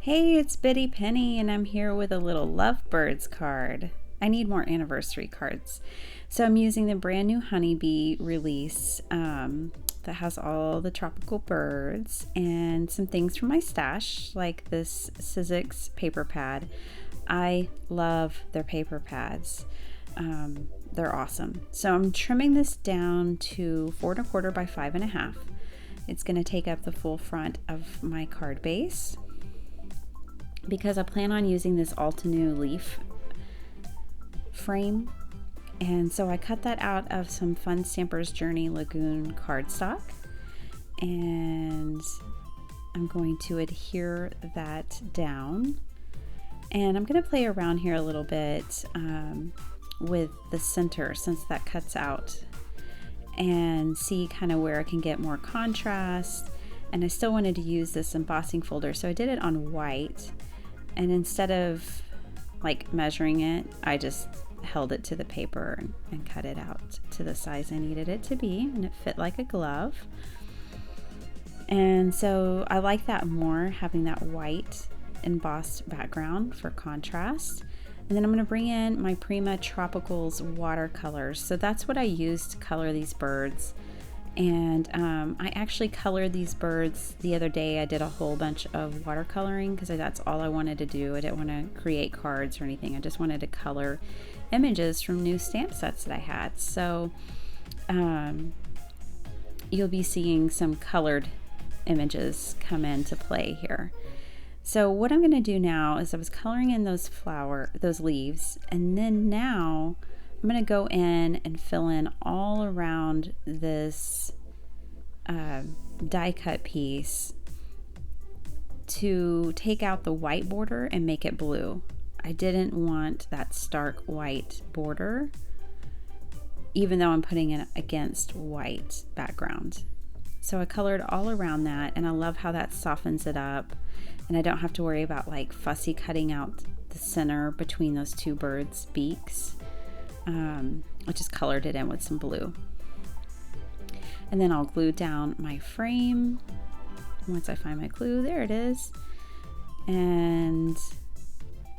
Hey, it's Biddy Penny, and I'm here with a little Lovebirds card. I need more anniversary cards. So I'm using the brand new Honeybee release that has all the tropical birds and some things from my stash, like this Sizzix paper pad. I love their paper pads. They're awesome. So I'm trimming this down to 4¼ by 5½. It's going to take up the full front of my card base, because I plan on using this Altenew leaf frame. And so I cut that out of some Fun Stampers Journey Lagoon cardstock, and I'm going to adhere that down. And I'm going to play around here a little bit with the center, since that cuts out, and see kind of where I can get more contrast. And I still wanted to use this embossing folder, so I did it on white. And instead of like measuring it, I just held it to the paper and cut it out to the size I needed it to be, and it fit like a glove. And so I like that more, having that white embossed background for contrast. And then I'm going to bring in my Prima Tropicals watercolors. So that's what I used to color these birds. And I actually colored these birds the other day. I did a whole bunch of watercoloring because that's all I wanted to do. I didn't want to create cards or anything. I just wanted to color images from new stamp sets that I had. So you'll be seeing some colored images come into play here. So what I'm going to do now is I was coloring in those leaves, and then now I'm going to go in and fill in all around this die cut piece to take out the white border and make it blue. I didn't want that stark white border, even though I'm putting it against white background. So I colored all around that, and I love how that softens it up, and I don't have to worry about like fussy cutting out the center between those two birds' beaks. I just colored it in with some blue. And then I'll glue down my frame. Once I find my glue, there it is. And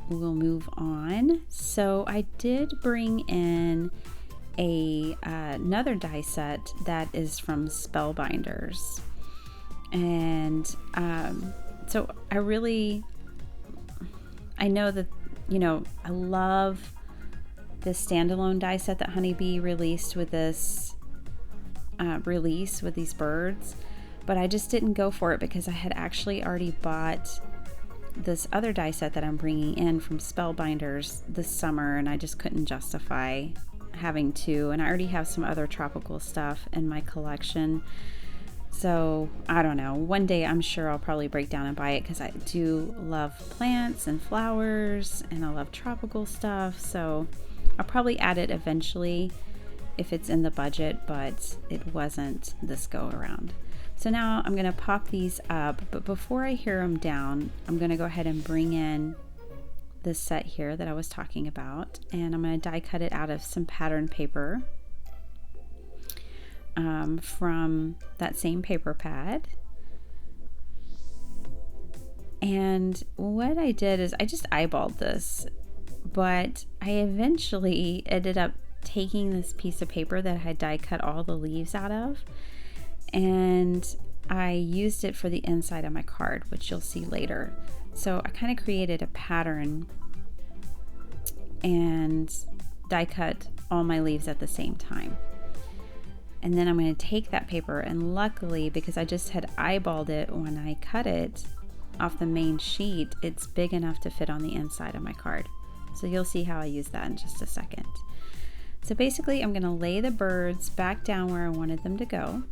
we'll move on. So I did bring in another die set that is from Spellbinders. And so I know that, I love the standalone die set that Honeybee released with this release with these birds, but I just didn't go for it because I had actually already bought this other die set that I'm bringing in from Spellbinders this summer, and I just couldn't justify having two, and I already have some other tropical stuff in my collection. So I don't know, one day I'm sure I'll probably break down and buy it, because I do love plants and flowers, and I love tropical stuff. So I'll probably add it eventually if it's in the budget, but it wasn't this go around. So now I'm going to pop these up, but before I hear them down, I'm going to go ahead and bring in this set here that I was talking about, and I'm going to die cut it out of some pattern paper from that same paper pad. And what I did is I just eyeballed this, but I eventually ended up taking this piece of paper that I had die cut all the leaves out of, and I used it for the inside of my card, which you'll see later. So I kind of created a pattern and die cut all my leaves at the same time. And then I'm going to take that paper, and luckily, because I just had eyeballed it when I cut it off the main sheet, it's big enough to fit on the inside of my card. So you'll see how I use that in just a second. So basically I'm going to lay the birds back down where I wanted them to go.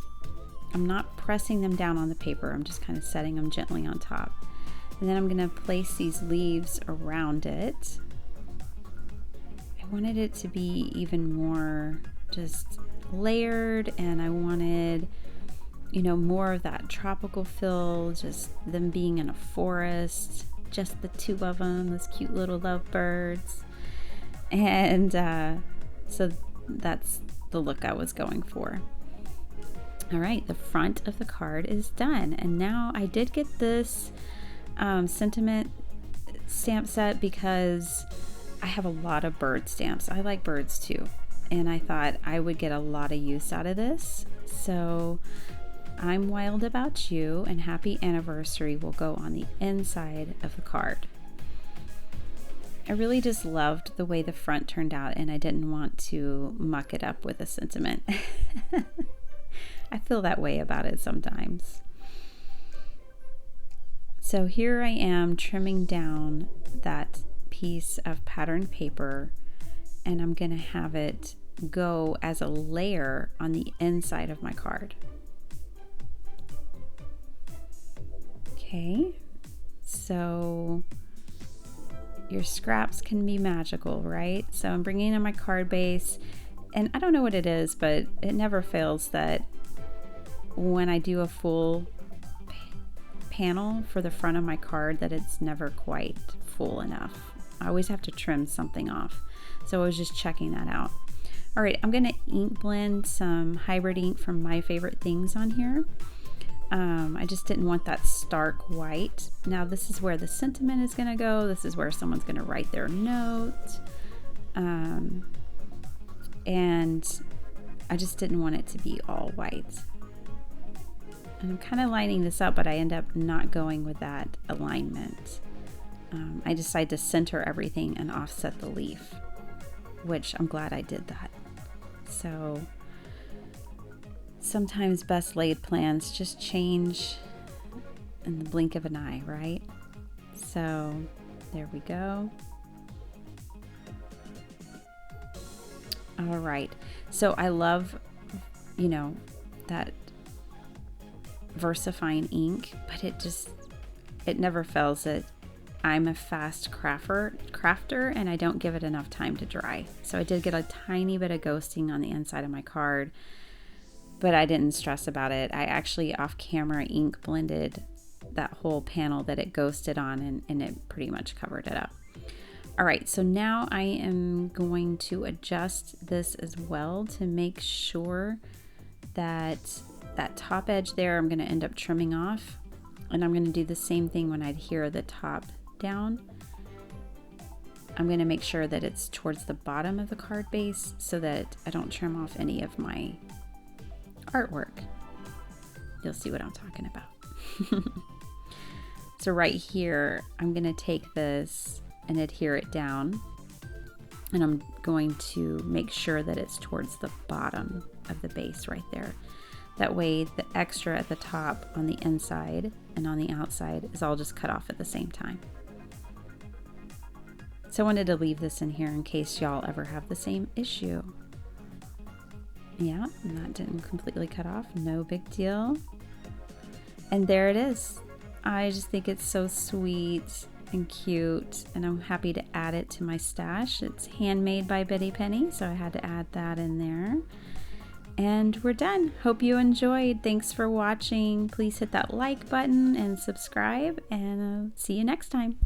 I'm not pressing them down on the paper, I'm just kind of setting them gently on top. And then I'm going to place these leaves around it. I wanted it to be even more just layered, and I wanted, more of that tropical feel, just them being in a forest, just the two of them, those cute little lovebirds. And so that's the look I was going for. All right, the front of the card is done, and now I did get this sentiment stamp set because I have a lot of bird stamps. I like birds too, and I thought I would get a lot of use out of this. So I'm Wild About You and Happy Anniversary will go on the inside of the card. I really just loved the way the front turned out, and I didn't want to muck it up with a sentiment. I feel that way about it sometimes. So here I am trimming down that piece of patterned paper, and I'm going to have it go as a layer on the inside of my card. Okay, so your scraps can be magical, right? So I'm bringing in my card base, and I don't know what it is, but it never fails that when I do a full panel for the front of my card that it's never quite full enough. I always have to trim something off. So I was just checking that out. All right, I'm gonna ink blend some hybrid ink from My Favorite Things on here. I just didn't want that stark white. Now this is where the sentiment is gonna go. This is where someone's gonna write their note. And I just didn't want it to be all white. And I'm kind of lining this up, but I end up not going with that alignment. I decided to center everything and offset the leaf, which I'm glad I did that. So sometimes best laid plans just change in the blink of an eye, right? So there we go. All right. So I love, that VersaFine ink, but it never fails that I'm a fast crafter and I don't give it enough time to dry. So I did get a tiny bit of ghosting on the inside of my card, but I didn't stress about it. I actually off camera ink blended that whole panel that it ghosted on, and it pretty much covered it up. All right, so now I am going to adjust this as well to make sure that that top edge there I'm going to end up trimming off, and I'm going to do the same thing when I adhere the top down. I'm going to make sure that it's towards the bottom of the card base so that I don't trim off any of my artwork. You'll see what I'm talking about. So right here, I'm going to take this and adhere it down, and I'm going to make sure that it's towards the bottom of the base right there. That way the extra at the top on the inside and on the outside is all just cut off at the same time. So I wanted to leave this in here in case y'all ever have the same issue. Yeah, and that didn't completely cut off, no big deal. And there it is. I just think it's so sweet and cute, and I'm happy to add it to my stash. It's handmade by Betty Penny, so I had to add that in there. And we're done. Hope you enjoyed. Thanks for watching. Please hit that like button and subscribe, and see you next time.